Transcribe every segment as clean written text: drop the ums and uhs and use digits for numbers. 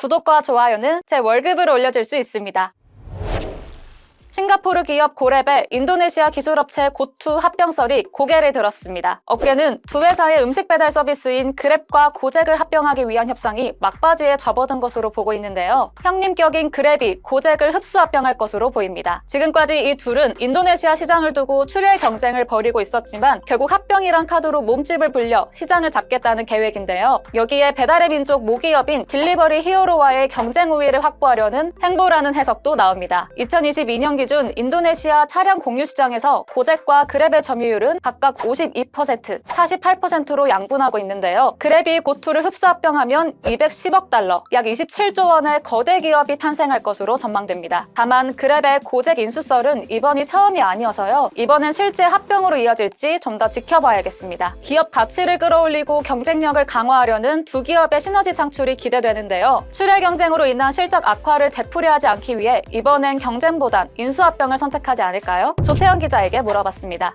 구독과 좋아요는 제 월급을 올려줄 수 있습니다. 싱가포르 기업 고랩의 인도네시아 기술업체 고투 합병설이 고개를 들었습니다. 업계는 두 회사의 음식 배달 서비스인 그랩과 고잭을 합병하기 위한 협상이 막바지에 접어든 것으로 보고 있는데요. 형님격인 그랩이 고잭을 흡수 합병할 것으로 보입니다. 지금까지 이 둘은 인도네시아 시장을 두고 출혈 경쟁을 벌이고 있었지만 결국 합병이란 카드로 몸집을 불려 시장을 잡겠다는 계획인데요. 여기에 배달의 민족 모기업인 딜리버리 히어로와의 경쟁 우위를 확보하려는 행보라는 해석도 나옵니다. 2022년 기준 인도네시아 차량 공유 시장에서 고잭과 그랩의 점유율은 각각 52%, 48%로 양분하고 있는데요. 그랩이 고투를 흡수 합병하면 210억 달러, 약 27조 원의 거대 기업이 탄생할 것으로 전망됩니다. 다만 그랩의 고잭 인수설은 이번이 처음이 아니어서요. 이번엔 실제 합병으로 이어질지 좀 더 지켜봐야겠습니다. 기업 가치를 끌어올리고 경쟁력을 강화하려는 두 기업의 시너지 창출이 기대되는데요. 출혈 경쟁으로 인한 실적 악화를 되풀이하지 않기 위해 이번엔 경쟁보단 인수합병을 선택하지 않을까요? 조태현 기자에게 물어봤습니다.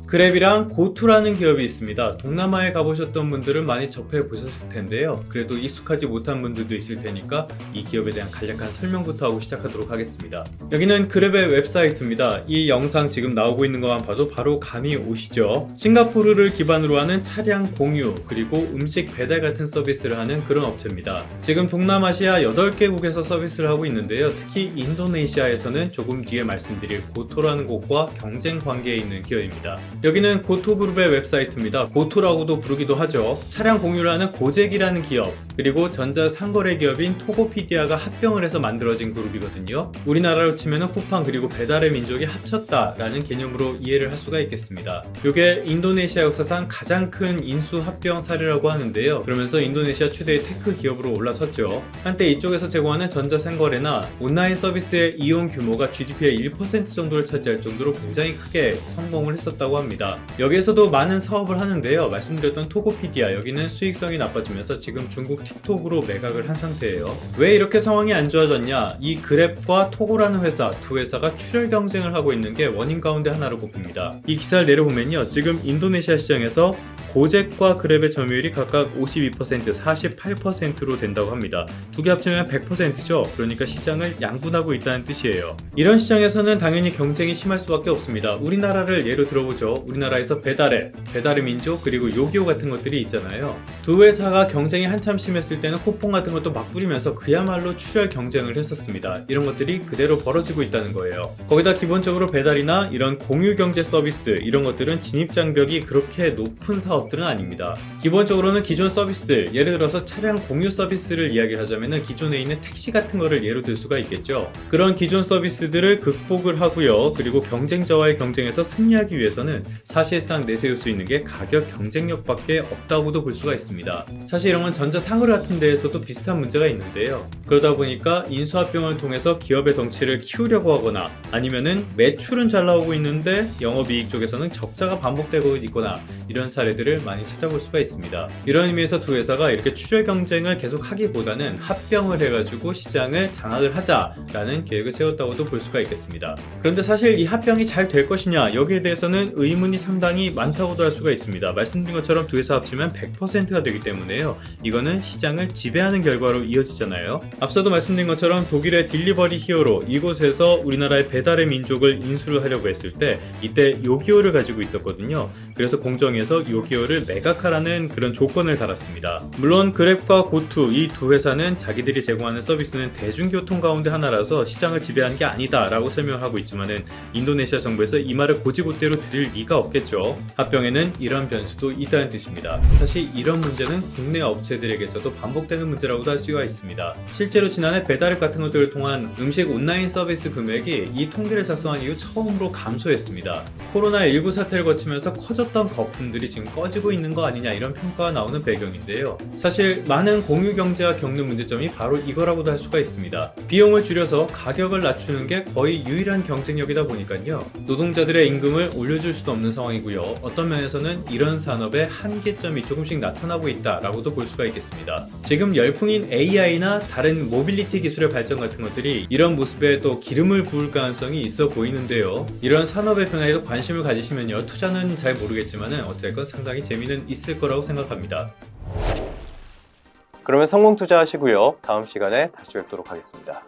그랩이랑 고투라는 기업이 있습니다. 동남아에 가보셨던 분들은 많이 접해 보셨을 텐데요. 그래도 익숙하지 못한 분들도 있을 테니까 이 기업에 대한 간략한 설명부터 하고 시작하도록 하겠습니다. 여기는 그랩의 웹사이트입니다. 이 영상 지금 나오고 있는 것만 봐도 바로 감이 오시죠? 싱가포르를 기반으로 하는 차량 공유 그리고 음식 배달 같은 서비스를 하는 그런 업체입니다. 지금 동남아시아 8개국에서 서비스를 하고 있는데요. 특히 인도네시아에서는 조금 뒤에 말씀드릴 고토라는 곳과 경쟁 관계에 있는 기업입니다. 여기는 고토그룹의 웹사이트입니다. 고토라고도 부르기도 하죠. 차량 공유를 하는 고잭이라는 기업, 그리고 전자상거래 기업인 토고피디아가 합병을 해서 만들어진 그룹이거든요. 우리나라로 치면 쿠팡 그리고 배달의 민족이 합쳤다라는 개념으로 이해를 할 수가 있겠습니다. 이게 인도네시아 역사상 가장 큰 인수 합병 사례라고 하는데요. 그러면서 인도네시아 최대의 테크 기업으로 올라섰죠. 한때 이쪽에서 제공하는 전자상거래나 온라인 서비스의 이용 규모가 GDP의 1% 정도를 차지할 정도로 굉장히 크게 성공을 했었다고 합니다. 여기에서도 많은 사업을 하는데요. 말씀드렸던 토고피디아, 여기는 수익성이 나빠지면서 지금 중국 틱톡으로 매각을 한 상태예요. 왜 이렇게 상황이 안 좋아졌냐? 이 그랩과 토고라는 회사, 두 회사가 출혈 경쟁을 하고 있는 게 원인 가운데 하나로 꼽힙니다. 이 기사를 내려보면요, 지금 인도네시아 시장에서 고잭과 그랩의 점유율이 각각 52%, 48%로 된다고 합니다. 두 개 합치면 100%죠. 그러니까 시장을 양분하고 있다는 뜻이에요. 이런 시장에서는 당연히 경쟁이 심할 수밖에 없습니다. 우리나라를 예로 들어보죠. 우리나라에서 배달의 민족 그리고 요기요 같은 것들이 있잖아요. 두 회사가 경쟁이 한참 심했을 때는 쿠폰 같은 것도 막 뿌리면서 그야말로 출혈 경쟁을 했었습니다. 이런 것들이 그대로 벌어지고 있다는 거예요. 거기다 기본적으로 배달이나 이런 공유 경제 서비스, 이런 것들은 진입 장벽이 그렇게 높은 사업들은 아닙니다. 기본적으로는 기존 서비스들, 예를 들어서 차량 공유 서비스를 이야기하자면 기존에 있는 택시 같은 거를 예로 들 수가 있겠죠. 그런 기존 서비스들을 극복을 하고요. 그리고 경쟁자와의 경쟁에서 승리하기 위해서는 사실상 내세울 수 있는 게 가격 경쟁력밖에 없다고도 볼 수가 있습니다. 사실 이런 건 전자상거래 같은 데에서도 비슷한 문제가 있는데요. 그러다 보니까 인수합병을 통해서 기업의 덩치를 키우려고 하거나 아니면은 매출은 잘 나오고 있는데 영업이익 쪽에서는 적자가 반복되고 있거나 이런 사례들을 많이 찾아볼 수가 있습니다. 이런 의미에서 두 회사가 이렇게 출혈 경쟁을 계속 하기보다는 합병을 해가지고 시장을 장악을 하자라는 계획을 세웠다고도 볼 수가 있겠습니다. 그런데 사실 이 합병이 잘 될 것이냐, 여기에 대해서는 의문이 상당히 많다고도 할 수가 있습니다. 말씀드린 것처럼 두 회사 합치면 100%가 되기 때문에요. 이거는 시장을 지배하는 결과로 이어지잖아요. 앞서도 말씀드린 것처럼 독일의 딜리버리 히어로, 이곳에서 우리나라의 배달의 민족을 인수를 하려고 했을 때 이때 요기요를 가지고 있었거든요. 그래서 공정위에서 요기요를 매각하라는 그런 조건을 달았습니다. 물론 그랩과 고투, 이 두 회사는 자기들이 제공하는 서비스는 대중교통 가운데 하나라서 시장을 지배하는 게 아니다 라고 설명하고 있지만은 인도네시아 정부에서 이 말을 고지고대로 들을 리가 없겠죠. 합병에는 이런 변수도 있다는 뜻입니다. 사실 이런 문제는 국내 업체들에게서도 반복되는 문제라고도 할 수가 있습니다. 실제로 지난해 배달앱 같은 것들을 통한 음식 온라인 서비스 금액이 이 통계를 작성한 이후 처음으로 감소했습니다. 코로나19 사태를 거치면서 커졌던 거품들이 지금 꺼지고 있는 거 아니냐, 이런 평가가 나오는 배경인데요. 사실 많은 공유 경제가 겪는 문제점이 바로 이거라고도 할 수가 있습니다. 비용을 줄여서 가격을 낮추는 게 거의 유일한 경쟁력이다 보니까요. 노동자들의 임금을 올려줄 수도 없는 상황이고요. 어떤 면에서는 이런 산업의 한계점이 조금씩 나타나고 있다라고도 볼 수가 있겠습니다. 지금 열풍인 AI나 다른 모빌리티 기술의 발전 같은 것들이 이런 모습에 또 기름을 부을 가능성이 있어 보이는데요. 이런 산업의 변화에도 관심을 가지시면요. 투자는 잘 모르겠지만 어쨌건 상당히 재미는 있을 거라고 생각합니다. 그러면 성공 투자하시고요. 다음 시간에 다시 뵙도록 하겠습니다.